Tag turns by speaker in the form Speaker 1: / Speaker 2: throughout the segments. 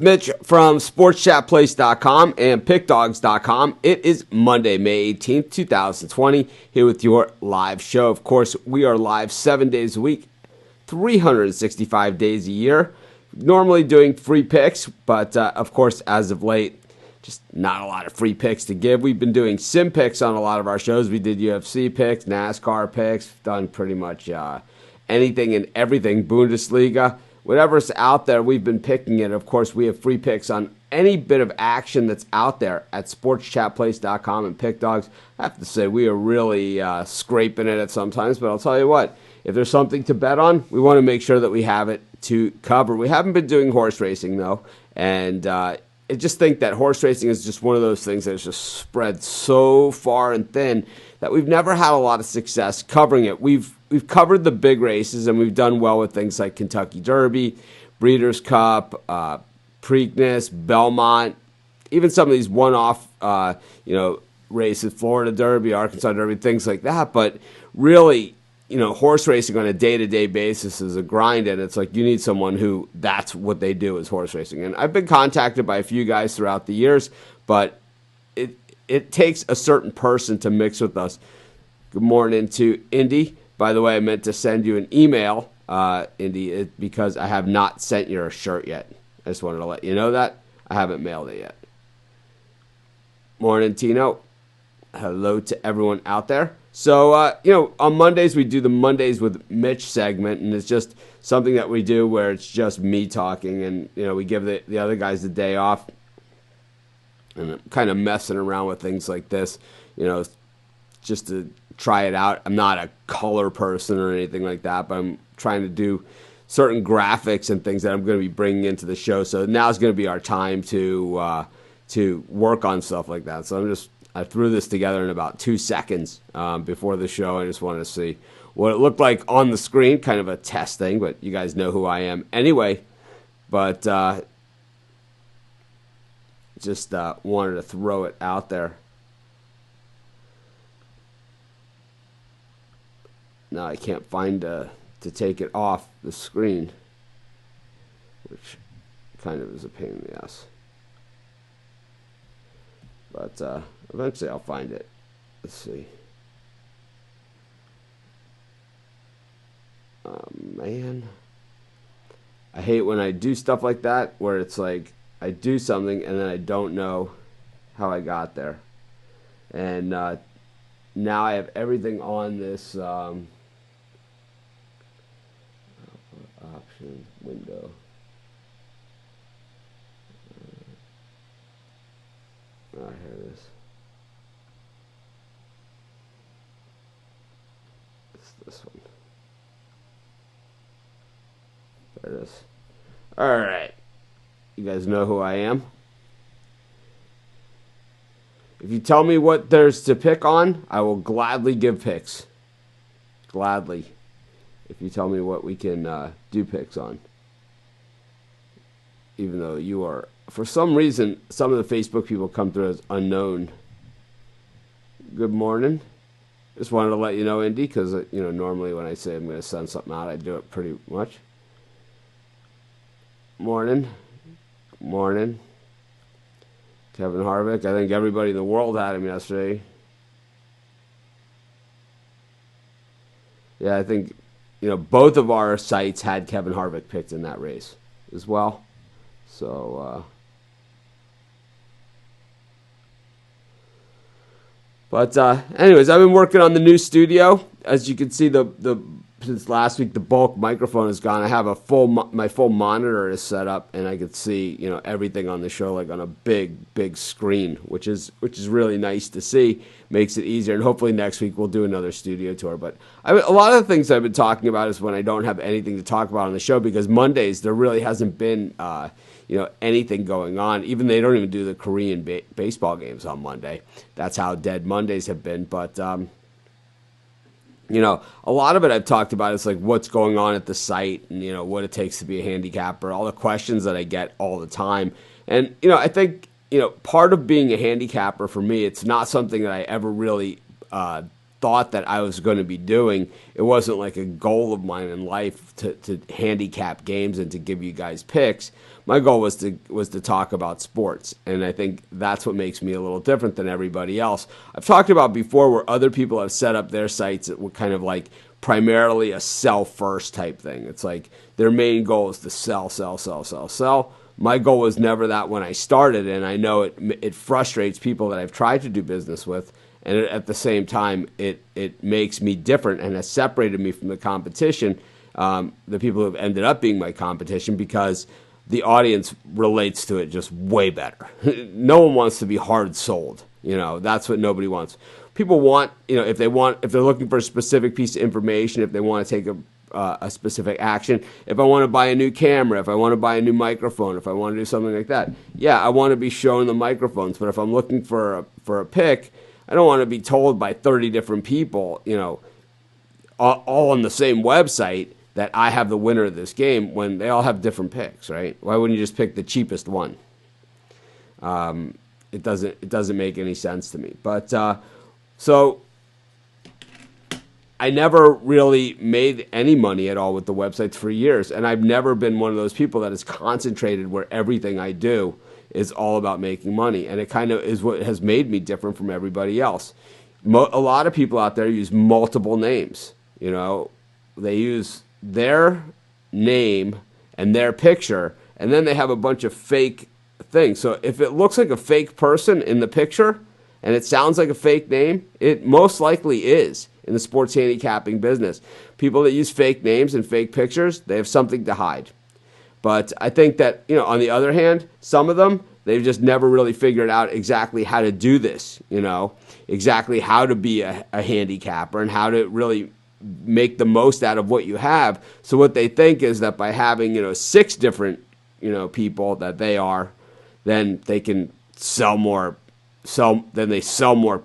Speaker 1: Mitch from sportschatplace.com and pickdogs.com. It is Monday, May 18th, 2020, here with your live show. Of course, we are live 7 days a week, 365 days a year. Normally doing free picks, but of course, as of late, just not a lot of free picks to give. We've been doing sim picks on a lot of our shows. We did UFC picks, NASCAR picks, done pretty much anything and everything, Bundesliga. Whatever's out there, we've been picking it. Of course, we have free picks on any bit of action that's out there at sportschatplace.com and PickDogs. I have to say, we are really scraping at it sometimes, but I'll tell you what, if there's something to bet on, we want to make sure that we have it to cover. We haven't been doing horse racing, though, and I just think that horse racing is just one of those things that's just spread so far and thin that we've never had a lot of success covering it. We've covered the big races, and we've done well with things like Kentucky Derby, Breeders' Cup, Preakness, Belmont, even some of these one-off races, Florida Derby, Arkansas Derby, things like that. But really, horse racing on a day-to-day basis is a grind, and it's like you need someone who that's what they do is horse racing. And I've been contacted by a few guys throughout the years, but it takes a certain person to mix with us. Good morning to Indy. By the way, I meant to send you an email, Indy, because I have not sent your shirt yet. I just wanted to let you know that. I haven't mailed it yet. Morning, Tino. Hello to everyone out there. So, on Mondays, we do the Mondays with Mitch segment, and it's just something that we do where it's just me talking, and, we give the other guys the day off, and I'm kind of messing around with things like this, just to try it out. I'm not a color person or anything like that, but I'm trying to do certain graphics and things that I'm going to be bringing into the show. So now's going to be our time to work on stuff like that. So I threw this together in about 2 seconds before the show. I just wanted to see what it looked like on the screen, kind of a test thing, but you guys know who I am anyway. But just wanted to throw it out there. Now I can't find to take it off the screen, which kind of is a pain in the ass. But eventually I'll find it. Let's see. Oh, man. I hate when I do stuff like that, where it's like I do something and then I don't know how I got there. And now I have everything on this option window. Here it is. It's this one. There it is. All right. You guys know who I am. If you tell me what there's to pick on, I will gladly give picks. Gladly. If you tell me what we can do picks on. Even though you are, for some reason, some of the Facebook people come through as unknown. Good morning. Just wanted to let you know, Indy, because, normally when I say I'm going to send something out, I do it pretty much. Morning. Morning. Kevin Harvick. I think everybody in the world had him yesterday. Yeah, I think, both of our sites had Kevin Harvick picked in that race as well. So, anyways, I've been working on the new studio. As you can see, since last week, the bulk microphone is gone. I have my full monitor is set up, and I could see, everything on the show like on a big screen, which is really nice to see. Makes it easier, and hopefully next week we'll do another studio tour. But a lot of the things I've been talking about is when I don't have anything to talk about on the show, because Mondays there really hasn't been anything going on. Even they don't even do the Korean baseball games on Monday. That's how dead Mondays have been. But a lot of it I've talked about is like what's going on at the site and, what it takes to be a handicapper, all the questions that I get all the time. And, I think, part of being a handicapper for me, it's not something that I ever really thought that I was going to be doing. It wasn't like a goal of mine in life to handicap games and to give you guys picks. My goal was to talk about sports, and I think that's what makes me a little different than everybody else. I've talked about before where other people have set up their sites that were kind of like primarily a sell first type thing. It's like their main goal is to sell, sell, sell, sell, sell. My goal was never that when I started, and I know it frustrates people that I've tried to do business with, and at the same time, it makes me different and has separated me from the competition, the people who have ended up being my competition, because the audience relates to it just way better. No one wants to be hard sold. That's what nobody wants. People want, if they're looking for a specific piece of information, if they want to take a specific action, if I want to buy a new camera, if I want to buy a new microphone, if I want to do something like that, yeah, I want to be shown the microphones. But if I'm looking for a pick, I don't want to be told by 30 different people, all on the same website, that I have the winner of this game when they all have different picks, right? Why wouldn't you just pick the cheapest one? It doesn't make any sense to me. But so I never really made any money at all with the websites for years, and I've never been one of those people that is concentrated where everything I do is all about making money, and it kind of is what has made me different from everybody else. A lot of people out there use multiple names. They use their name and their picture, and then they have a bunch of fake things. So if it looks like a fake person in the picture and it sounds like a fake name, it most likely is in the sports handicapping business. People that use fake names and fake pictures, they have something to hide. But I think that, on the other hand, some of them, they've just never really figured out exactly how to do this, exactly how to be a handicapper and how to really make the most out of what you have. So what they think is that by having, 6 different, people that they are, then they can sell more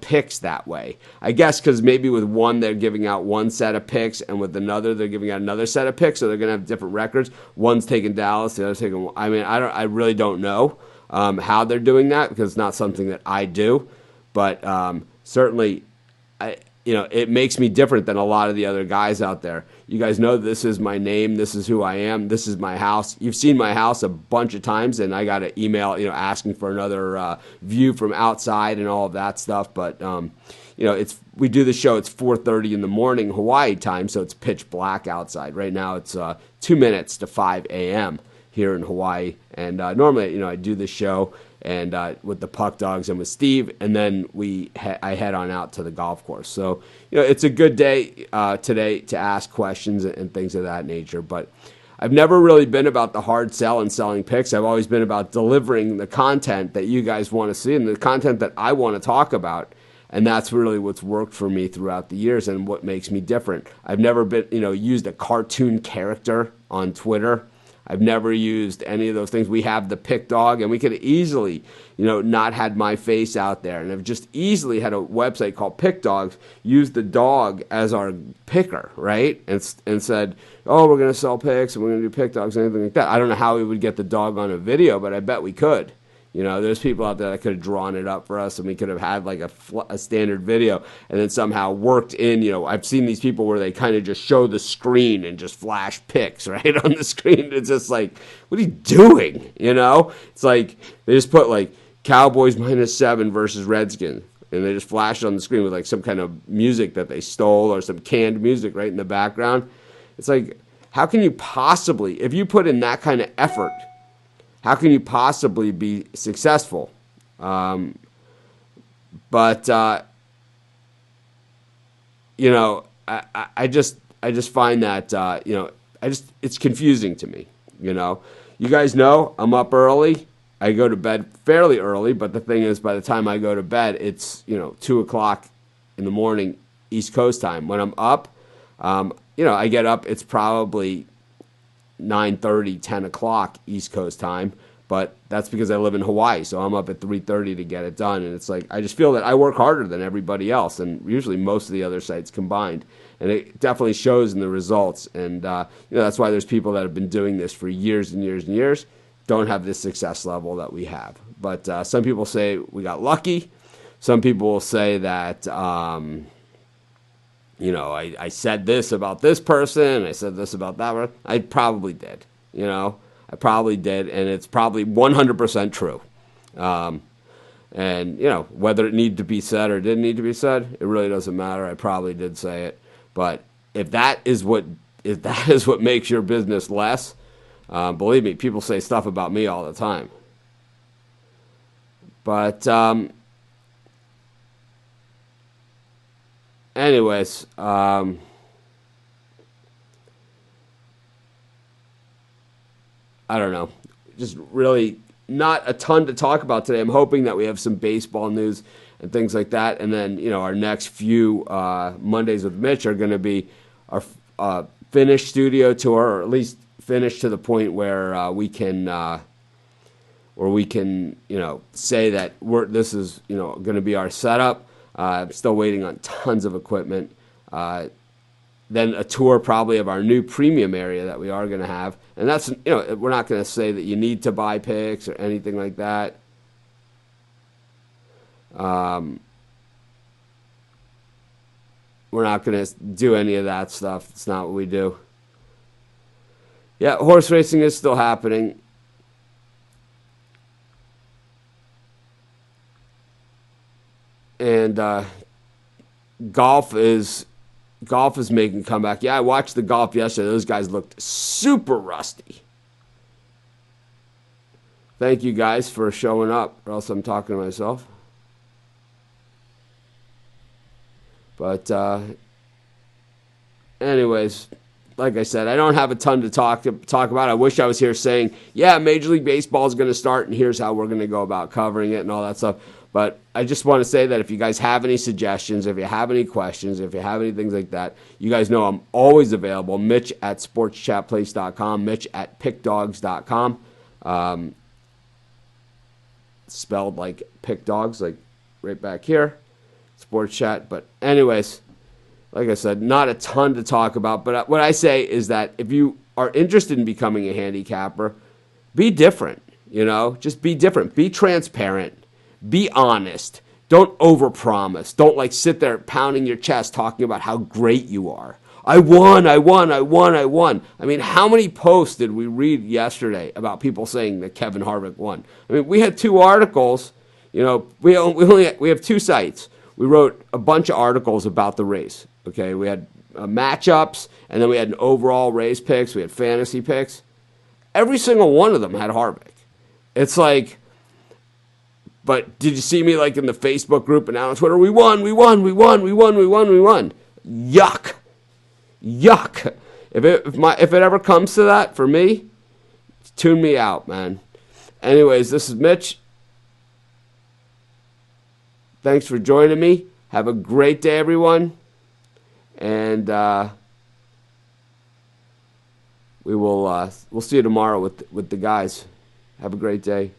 Speaker 1: picks that way. I guess because maybe with one they're giving out one set of picks, and with another they're giving out another set of picks, so they're going to have different records. One's taking Dallas, the other's taking. I really don't know how they're doing that, because it's not something that I do, but certainly, it makes me different than a lot of the other guys out there. You guys know this is my name, this is who I am, this is my house. You've seen my house a bunch of times, and I got an email, asking for another view from outside and all of that stuff. But we do the show. It's 4:30 in the morning Hawaii time, so it's pitch black outside. Right now, it's 2 minutes to 5 a.m. here in Hawaii, and normally, I do the show and with the Puck Dogs and with Steve, and then I head on out to the golf course. So, it's a good day today to ask questions and things of that nature. But I've never really been about the hard sell and selling picks. I've always been about delivering the content that you guys want to see and the content that I want to talk about. And that's really what's worked for me throughout the years and what makes me different. I've never been, used a cartoon character on Twitter. I've never used any of those things. We have the pick dog, and we could easily, not had my face out there. And I've just easily had a website called Pick Dogs, used the dog as our picker, right? And said, oh, we're going to sell picks, and we're going to do pick dogs, and anything like that. I don't know how we would get the dog on a video, but I bet we could. There's people out there that could have drawn it up for us, and we could have had like a standard video, and then somehow worked in. I've seen these people where they kind of just show the screen and just flash pics right on the screen. It's just like, what are you doing? It's like they just put like Cowboys -7 versus Redskins, and they just flash it on the screen with like some kind of music that they stole or some canned music right in the background. It's like, how can you possibly, if you put in that kind of effort, how can you possibly be successful? I just find that it's confusing to me. You guys know I'm up early. I go to bed fairly early, but the thing is, by the time I go to bed, it's 2:00 in the morning East Coast time. When I'm up, I get up. It's probably 9:30, 10 o'clock East Coast time, but that's because I live in Hawaii, so I'm up at 3:30 to get it done, and it's like I just feel that I work harder than everybody else, and usually most of the other sites combined, and it definitely shows in the results, and that's why there's people that have been doing this for years and years and years, don't have this success level that we have. But some people say we got lucky. Some people will say that I said this about this person, I said this about that one. I probably did. I probably did, and it's probably 100% true. And, whether it needed to be said or didn't need to be said, it really doesn't matter. I probably did say it. But if that is what makes your business less, believe me, people say stuff about me all the time. But anyways, I don't know. Just really not a ton to talk about today. I'm hoping that we have some baseball news and things like that. And then, our next few Mondays with Mitch are going to be our finished studio tour, or at least finished to the point where we can say that this is, going to be our setup. I'm still waiting on tons of equipment. Then a tour probably of our new premium area that we are going to have. And that's, we're not going to say that you need to buy picks or anything like that. We're not going to do any of that stuff. It's not what we do. Yeah, horse racing is still happening. And golf is making a comeback. Yeah, I watched the golf yesterday. Those guys looked super rusty. Thank you guys for showing up, or else I'm talking to myself. But anyways, like I said, I don't have a ton to talk about. I wish I was here saying, yeah, Major League Baseball is going to start, and here's how we're going to go about covering it and all that stuff. But I just want to say that if you guys have any suggestions, if you have any questions, if you have any things like that, you guys know I'm always available. Mitch at sportschatplace.com, Mitch at pickdogs.com. Spelled like pick dogs, like right back here. Sports chat. But anyways, like I said, not a ton to talk about. But what I say is that if you are interested in becoming a handicapper, be different. Just be different. Be transparent. Be honest. Don't overpromise. Don't sit there pounding your chest talking about how great you are. I won. I mean, how many posts did we read yesterday about people saying that Kevin Harvick won? I mean, we had 2 articles. We have 2 sites. We wrote a bunch of articles about the race. Okay, we had matchups, and then we had an overall race picks. We had fantasy picks. Every single one of them had Harvick. It's like, but did you see me in the Facebook group and now on Twitter? We won. Yuck. If it ever comes to that for me, tune me out, man. Anyways, this is Mitch. Thanks for joining me. Have a great day, everyone. And we'll see you tomorrow with the guys. Have a great day.